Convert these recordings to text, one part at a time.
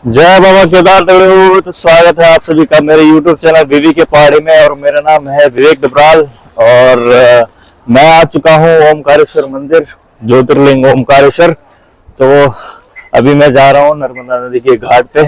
जय बाबा केदार देव। तो स्वागत है आप सभी का मेरे YouTube चैनल विवी के पहाड़ी में। और मेरा नाम है विवेक डबराल। और मैं आ चुका हूँ ओमकारेश्वर मंदिर, ज्योतिर्लिंग ओमकारेश्वर। तो अभी मैं जा रहा हूँ नर्मदा नदी के घाट पे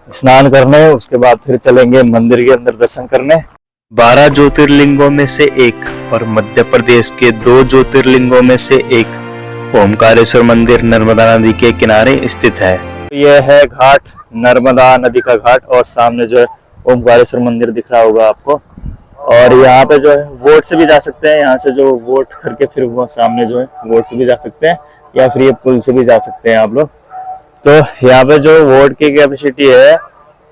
स्नान करने, उसके बाद फिर चलेंगे मंदिर के अंदर दर्शन करने। 12 ज्योतिर्लिंगों में से एक और मध्य प्रदेश के 2 ज्योतिर्लिंगों में से एक ओमकारेश्वर मंदिर नर्मदा नदी के किनारे स्थित है। यह है घाट, नर्मदा नदी का घाट, और सामने जो है ओमकारेश्वर मंदिर दिख रहा होगा आपको। और यहाँ पे जो है बोट से भी जा सकते हैं, यहाँ से जो बोट करके फिर वो सामने जो है बोट से भी जा सकते हैं, या फिर ये पुल से भी जा सकते हैं आप लोग। तो यहाँ पे जो बोट की कैपेसिटी है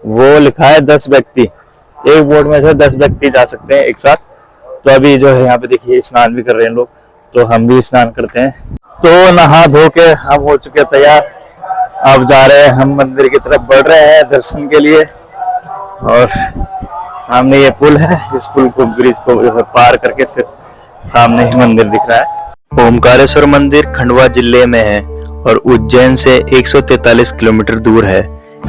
वो लिखा है 10 व्यक्ति, एक बोट में से 10 व्यक्ति जा सकते हैं एक साथ। तो अभी जो है यहाँ पे देखिए स्नान भी कर रहे हैं लोग, तो हम भी स्नान करते हैं। तो नहा धो के हम हो चुके तैयार, अब जा रहे हैं हम मंदिर की तरफ बढ़ रहे हैं दर्शन के लिए। और सामने ये पुल है, इस पुल को ब्रिज को पार करके फिर सामने ही मंदिर दिख रहा है। ओमकारेश्वर मंदिर खंडवा जिले में है और उज्जैन से 143 किलोमीटर दूर है।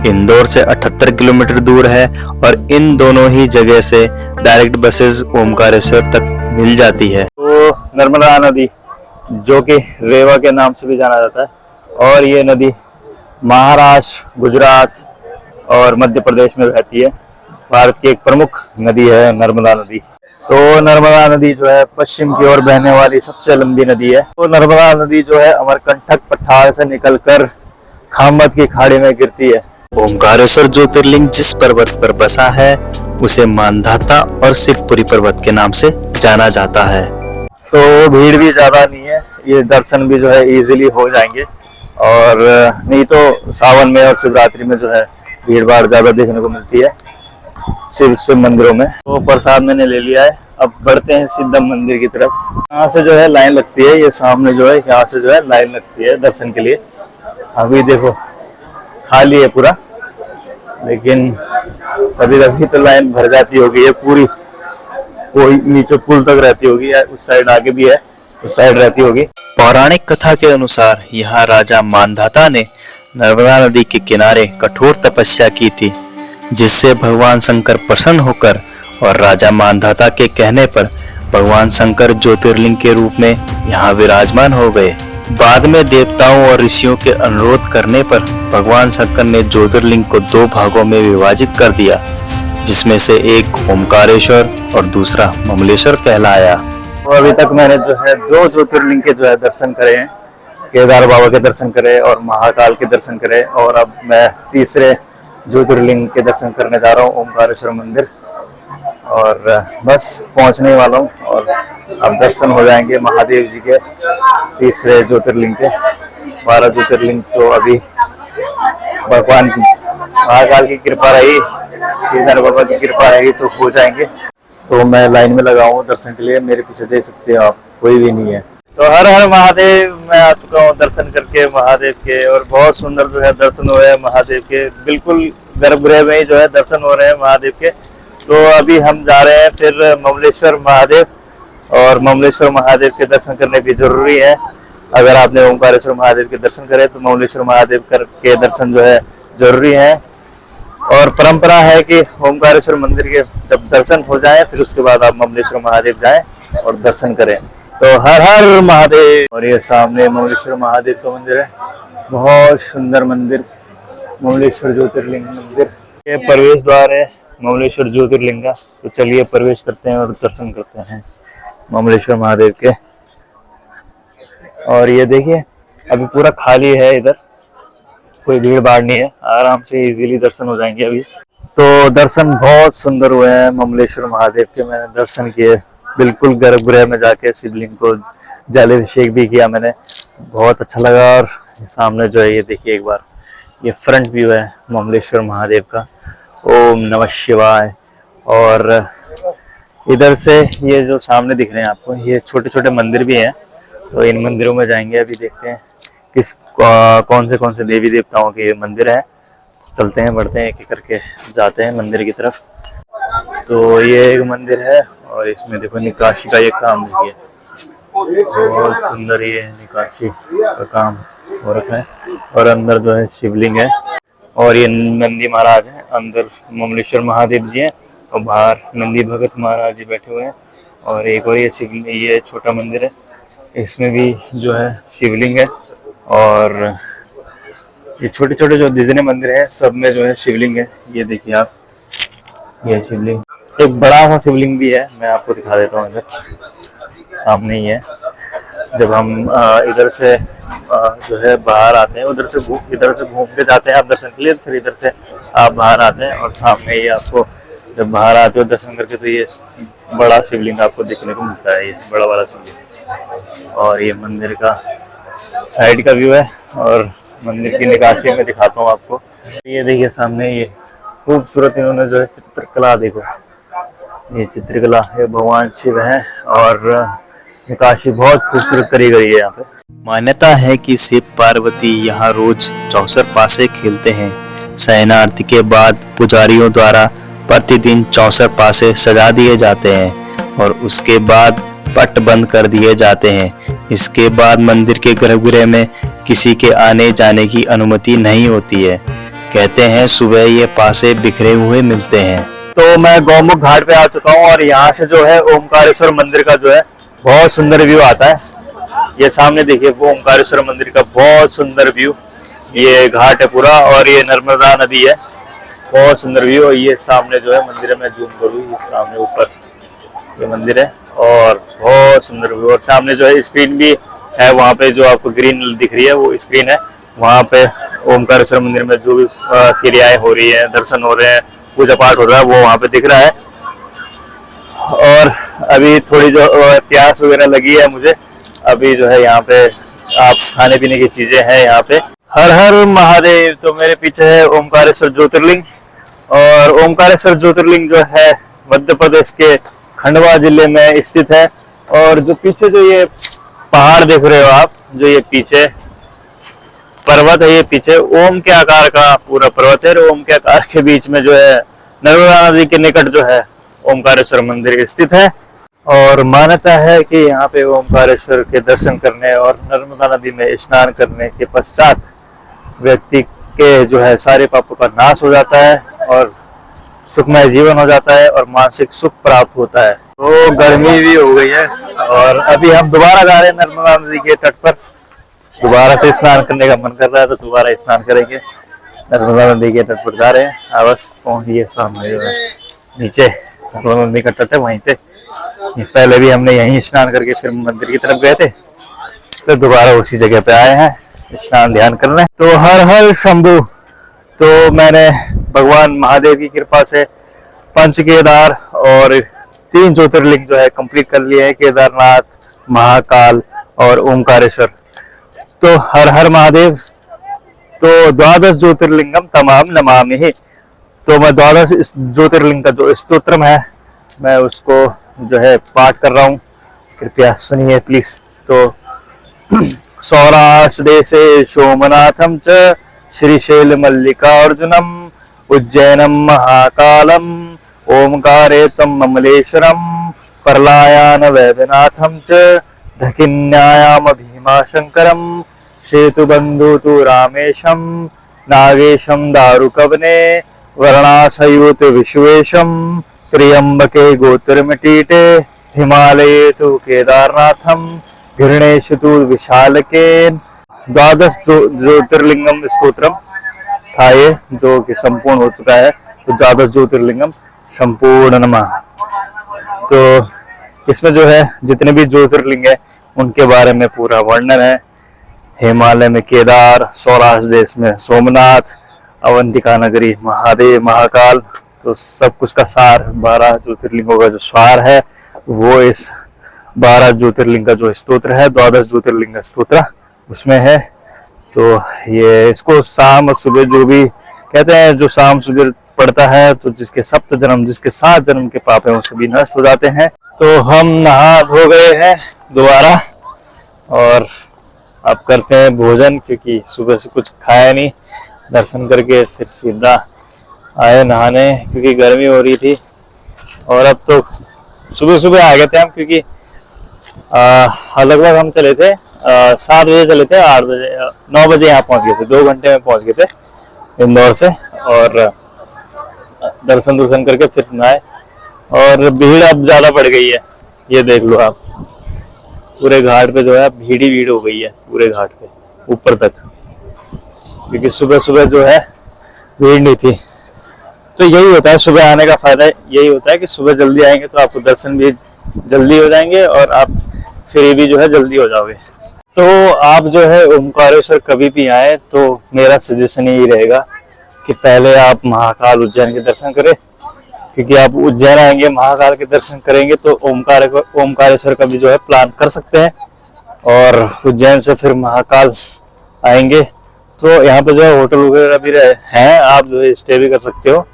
इंदौर से 78 किलोमीटर दूर है और इन दोनों ही जगह से डायरेक्ट बसेस ओमकारेश्वर तक मिल जाती है। तो नर्मदा नदी जो कि रेवा के नाम से भी जाना जाता है, और ये नदी महाराष्ट्र, गुजरात और मध्य प्रदेश में बहती है। भारत की एक प्रमुख नदी है नर्मदा नदी। तो नर्मदा नदी जो है पश्चिम की ओर बहने वाली सबसे लंबी नदी है। तो नर्मदा नदी जो है अमरकंटक पठार से निकलकर खामत की खाड़ी में गिरती है। ओमकारेश्वर ज्योतिर्लिंग जिस पर्वत पर बसा है उसे मानधाता और शिवपुरी पर्वत के नाम से जाना जाता है। तो भीड़ भी ज्यादा नहीं है, ये दर्शन भी जो है इजीली हो जाएंगे। और नहीं तो सावन में और शिवरात्रि में जो है भीड़ भाड़ ज्यादा देखने को मिलती है शिव मंदिरों में। तो प्रसाद मैंने ले लिया है, अब बढ़ते हैं सीधा मंदिर की तरफ। यहाँ से जो है लाइन लगती है, ये सामने जो है यहाँ से जो है लाइन लगती है दर्शन के लिए। अभी देखो खाली है पूरा, लेकिन कभी कभी तो लाइन भर जाती होगी, ये पूरी कोई नीचे पुल तक रहती होगी, या उस साइड आगे भी है, उस साइड रहती होगी। पौराणिक कथा के अनुसार यहाँ राजा मानधाता ने नर्मदा नदी के किनारे कठोर तपस्या की थी, जिससे भगवान शंकर प्रसन्न होकर और राजा मानधाता के कहने पर भगवान शंकर ज्योतिर्लिंग के रूप में यहाँ विराजमान हो गए। बाद में देवताओं और ऋषियों के अनुरोध करने पर भगवान शंकर ने ज्योतिर्लिंग को 2 भागों में विभाजित कर दिया, जिसमें से एक ओमकारेश्वर और दूसरा ममलेश्वर कहलाया। तो अभी तक मैंने जो है 2 ज्योतिर्लिंग के जो है दर्शन करे हैं, केदार बाबा के दर्शन करे और महाकाल के दर्शन करे। और अब मैं तीसरे ज्योतिर्लिंग के दर्शन करने जा रहा हूँ, ओमकारेश्वर मंदिर। और बस पहुँचने वाला हूँ, और अब दर्शन हो जाएंगे महादेव जी के तीसरे ज्योतिर्लिंग के। 12 ज्योतिर्लिंग तो अभी भगवान की महाकाल की कृपा रही, केदार बाबा की कृपा रही तो हो जाएंगे। तो मैं लाइन में लगा हूँ दर्शन के लिए, मेरे पीछे देख सकते हो आप, कोई भी नहीं है। तो हर हर महादेव, मैं आ चुका हूँ दर्शन करके महादेव के। और बहुत सुंदर जो है दर्शन हो रहे हैं महादेव के, बिल्कुल गर्भगृह में ही जो है दर्शन हो रहे हैं महादेव के। तो अभी हम जा रहे हैं फिर ममलेश्वर महादेव, और ममलेश्वर महादेव के दर्शन करने भी जरूरी है। अगर आपने ओमकारेश्वर महादेव के दर्शन करे तो ममलेश्वर महादेव के दर्शन जो है जरूरी है। और परंपरा है कि ओमकारेश्वर मंदिर के जब दर्शन हो जाए फिर उसके बाद आप ममलेश्वर महादेव जाएं और दर्शन करें। तो हर हर महादेव। और ये सामने ममलेश्वर महादेव का मंदिर है, बहुत सुंदर मंदिर, ममलेश्वर ज्योतिर्लिंग मंदिर। ये प्रवेश द्वार है ममलेश्वर ज्योतिर्लिंग का। तो चलिए प्रवेश करते हैं और दर्शन करते हैं ममलेश्वर महादेव के। और ये देखिए अभी पूरा खाली है, इधर कोई भीड़ भाड़ नहीं है, आराम से इजीली दर्शन हो जाएंगे अभी। तो दर्शन बहुत सुंदर हुए हैं ममलेश्वर महादेव के, मैंने दर्शन किए बिल्कुल गर्भगृह में जाके, शिवलिंग को जलाभिषेक भी किया मैंने, बहुत अच्छा लगा। और सामने जो है ये देखिए एक बार, ये फ्रंट व्यू है ममलेश्वर महादेव का। ओम नमः शिवाय। और इधर से ये जो सामने दिख रहे हैं आपको, ये छोटे छोटे मंदिर भी हैं। तो इन मंदिरों में जाएंगे, अभी देखते हैं कौन से देवी देवताओं के मंदिर है। चलते हैं, बढ़ते हैं, एक एक करके जाते हैं मंदिर की तरफ। तो ये एक मंदिर है, और इसमें देखो निकाशी का ये काम देखिए, बहुत सुंदर ये निकाशी का काम हो रखा है। और अंदर जो है शिवलिंग है, और ये नंदी महाराज हैं, अंदर ममलेश्वर महादेव जी हैं और बाहर नंदी भगत महाराज जी बैठे हुए हैं। और एक और ये छोटा मंदिर है, इसमें भी जो है शिवलिंग है। और ये छोटे छोटे जो जितने मंदिर है सब में जो है शिवलिंग है। ये देखिए आप, ये शिवलिंग, एक बड़ा सा शिवलिंग भी है, मैं आपको दिखा देता हूँ, इधर सामने ही है। जब हम इधर से जो है बाहर आते हैं, इधर से घूम के जाते हैं आप दर्शन के लिए, फिर इधर से आप बाहर आते हैं और सामने ही आपको जब बाहर आते हो दर्शन करके तो ये बड़ा शिवलिंग आपको देखने को मिलता है, ये बड़ा वाला शिवलिंग। और ये मंदिर का साइड का व्यू है और मंदिर की निकासी में दिखाता हूँ आपको। ये देखिए सामने ये खूबसूरत इन्होंने जो है चित्रकला, देखो ये चित्रकला, ये भगवान शिव है और निकाशी बहुत खूबसूरत करी गई है यहाँ पे। मान्यता है कि शिव पार्वती यहाँ रोज चौसर पासे खेलते हैं। शयना आरती के बाद पुजारियों द्वारा प्रतिदिन चौसर पासे सजा दिए जाते हैं और उसके बाद पट बंद कर दिए जाते हैं। इसके बाद मंदिर के गर्भगृह में किसी के आने जाने की अनुमति नहीं होती है। कहते हैं सुबह ये पासे बिखरे हुए मिलते हैं। तो मैं गौमुख घाट पे आ चुका हूँ और यहाँ से जो है ओमकारेश्वर मंदिर का जो है बहुत सुंदर व्यू आता है। ये सामने देखिए वो ओमकारेश्वर मंदिर का बहुत सुंदर व्यू, ये घाट है पूरा और ये नर्मदा नदी है, बहुत सुंदर व्यू। और ये सामने जो है मंदिर है, मैं जूम करूँ, ये सामने ऊपर ये मंदिर है और बहुत सुंदर व्यू। और सामने जो है स्क्रीन भी है, वहाँ पे जो आपको ग्रीन दिख रही है वो स्क्रीन है। वहाँ पे ओमकारेश्वर मंदिर में जो भी क्रियाएं हो रही है, दर्शन हो रहे हैं, पूजा पाठ हो रहा है, वो वहाँ पे दिख रहा है। और अभी थोड़ी जो प्यास वगैरह लगी है मुझे, अभी जो है यहाँ पे आप खाने पीने की चीजें हैं यहाँ पे। हर हर महादेव। तो मेरे पीछे है ओमकारेश्वर ज्योतिर्लिंग और ओमकारेश्वर ज्योतिर्लिंग जो है मध्य प्रदेश के खंडवा जिले में स्थित है। और जो पीछे जो ये पहाड़ देख रहे हो आप, जो ये पीछे पर्वत है, ये पीछे ओम के आकार का पूरा पर्वत है और ओम के आकार के बीच में जो है नर्मदा नदी के निकट जो है ओमकारेश्वर मंदिर स्थित है। और मान्यता है कि यहाँ पे ओमकारेश्वर के दर्शन करने और नर्मदा नदी में स्नान करने के पश्चात व्यक्ति के जो है सारे पापों का नाश हो जाता है और सुखमय जीवन हो जाता है और मानसिक सुख प्राप्त होता है। तो गर्मी भी हो गई है और अभी हम दोबारा जा रहे हैं नर्मदा नदी के तट पर। दोबारा से स्नान करने का मन कर रहा है तो दोबारा स्नान करेंगे, नर्मदा नदी के तट पर जा रहे हैं। बस पहुंचिए सामने जो है नीचे नर्मदा नदी का तट है, वहीं पे पहले भी हमने यहीं स्नान करके फिर मंदिर की तरफ गए थे, फिर दोबारा उसी जगह पे आए हैं स्नान ध्यान करने। तो हर हर शंभु। तो मैंने भगवान महादेव की कृपा से पंच केदार और 3 ज्योतिर्लिंग जो है कंप्लीट कर लिए हैं, केदारनाथ, महाकाल और ओमकारेश्वर। तो हर हर महादेव। तो 12 ज्योतिर्लिंगम तमाम नमामि। तो मैं 12 ज्योतिर्लिंग का जो स्तोत्रम है मैं उसको जो है पाठ कर रहा हूँ, कृपया सुनिए प्लीज। तो सौराष्ट्र देशे सोमनाथम च श्रीशैल मल्लिकार्जुनम उज्जैनम महाकालम ओमकारे तम ममलेश्वरम परलायान वैद्यनाथम च दक्षिण्यायाम भीमाशंकरम सेतुबंधु तु रामेशम नागेशम दारुकवने वर्णासयुत विश्वेशम त्र्यंबके गोत्रमटीटे हिमालये तु केदारनाथम घृणेषु तु विशालकेन। 12 ज्योतिर्लिंगम स्तोत्रम था ये, जो कि संपूर्ण हो चुका है। तो 12 ज्योतिर्लिंगम संपूर्ण नमः। तो इसमें जो है जितने भी ज्योतिर्लिंग है उनके बारे में पूरा वर्णन है। हिमालय में केदार, सौराष्ट्र देश में सोमनाथ, अवंतिका नगरी महादेव, महाकाल, तो सब कुछ का सार 12 ज्योतिर्लिंगों का जो सार है वो इस 12 ज्योतिर्लिंग का जो स्तोत्र है, 12 ज्योतिर्लिंग स्तोत्र उसमें है। तो ये इसको शाम और सुबह जो भी कहते हैं, जो शाम सुबह पढ़ता है तो जिसके 7 जन्म, जिसके 7 जन्म के पाप हैं वो सभी नष्ट हो जाते हैं। तो हम नहा धो गए हैं दोबारा और अब करते हैं भोजन, क्योंकि सुबह से कुछ खाया नहीं। दर्शन करके फिर सीधा आए नहाने, क्योंकि गर्मी हो रही थी। और अब तो सुबह सुबह आ गए थे हम, क्योंकि लगभग हम चले थे 7 बजे चले थे, 8 बजे 9 बजे यहाँ पहुंच गए थे, 2 घंटे में पहुंच गए थे। इंदौर से, और दर्शन करके फिर आए। और भीड़ अब ज्यादा बढ़ गई है, ये देख लो आप, पूरे घाट पे जो है भीड़ ही भीड़ हो गई है, पूरे घाट पे ऊपर तक, क्योंकि सुबह सुबह जो है भीड़ नहीं थी। तो यही होता है सुबह आने का फायदा, यही होता है कि सुबह जल्दी आएंगे तो आपको दर्शन भी जल्दी हो जाएंगे और आप फ्री भी जो है जल्दी हो जाओगे। तो आप जो है ओमकारेश्वर कभी भी आए तो मेरा सजेशन यही रहेगा कि पहले आप महाकाल उज्जैन के दर्शन करें, क्योंकि आप उज्जैन आएंगे महाकाल के दर्शन करेंगे तो ओमकारेश्वर का भी जो है प्लान कर सकते हैं, और उज्जैन से फिर महाकाल आएंगे तो यहाँ पे जो है होटल वगैरह भी हैं, आप जो है स्टे भी कर सकते हो।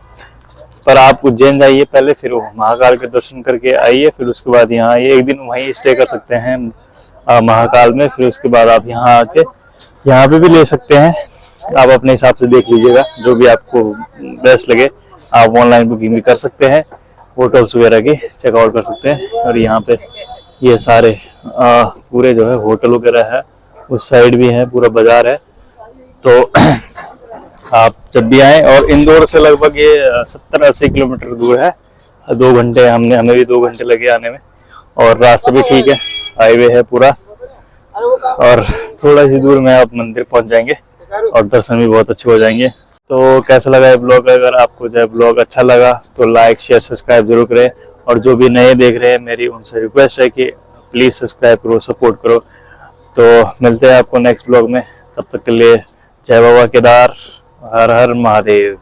पर आप उज्जैन जाइए पहले, फिर महाकाल के दर्शन करके आइए, फिर उसके बाद यहाँ आइए, एक दिन वहीं स्टे कर सकते हैं महाकाल में। फिर उसके बाद आप यहाँ आके यहाँ पे भी ले सकते हैं, आप अपने हिसाब से देख लीजिएगा, जो भी आपको बेस्ट लगे। आप ऑनलाइन बुकिंग भी कर सकते हैं, होटल्स वगैरह की चेकआउट कर सकते हैं। और यहाँ पे ये सारे पूरे जो है होटल वगैरह है, उस साइड भी है, पूरा बाजार है। तो आप जब भी आए, और इंदौर से लगभग ये 70-80 किलोमीटर दूर है, 2 घंटे हमें भी 2 घंटे लगे आने में, और रास्ता भी ठीक है, हाईवे है पूरा, और थोड़ा सी दूर में आप मंदिर पहुंच जाएंगे और दर्शन भी बहुत अच्छे हो जाएंगे। तो कैसा लगा ये ब्लॉग? अगर आपको जो है ब्लॉग अच्छा लगा तो लाइक शेयर सब्सक्राइब जरूर करें, और जो भी नए देख रहे हैं मेरी उनसे रिक्वेस्ट है कि प्लीज सब्सक्राइब करो, सपोर्ट करो। तो मिलते हैं आपको नेक्स्ट ब्लॉग में, तब तक के लिए जय बाबा केदार, हर हर महादेव।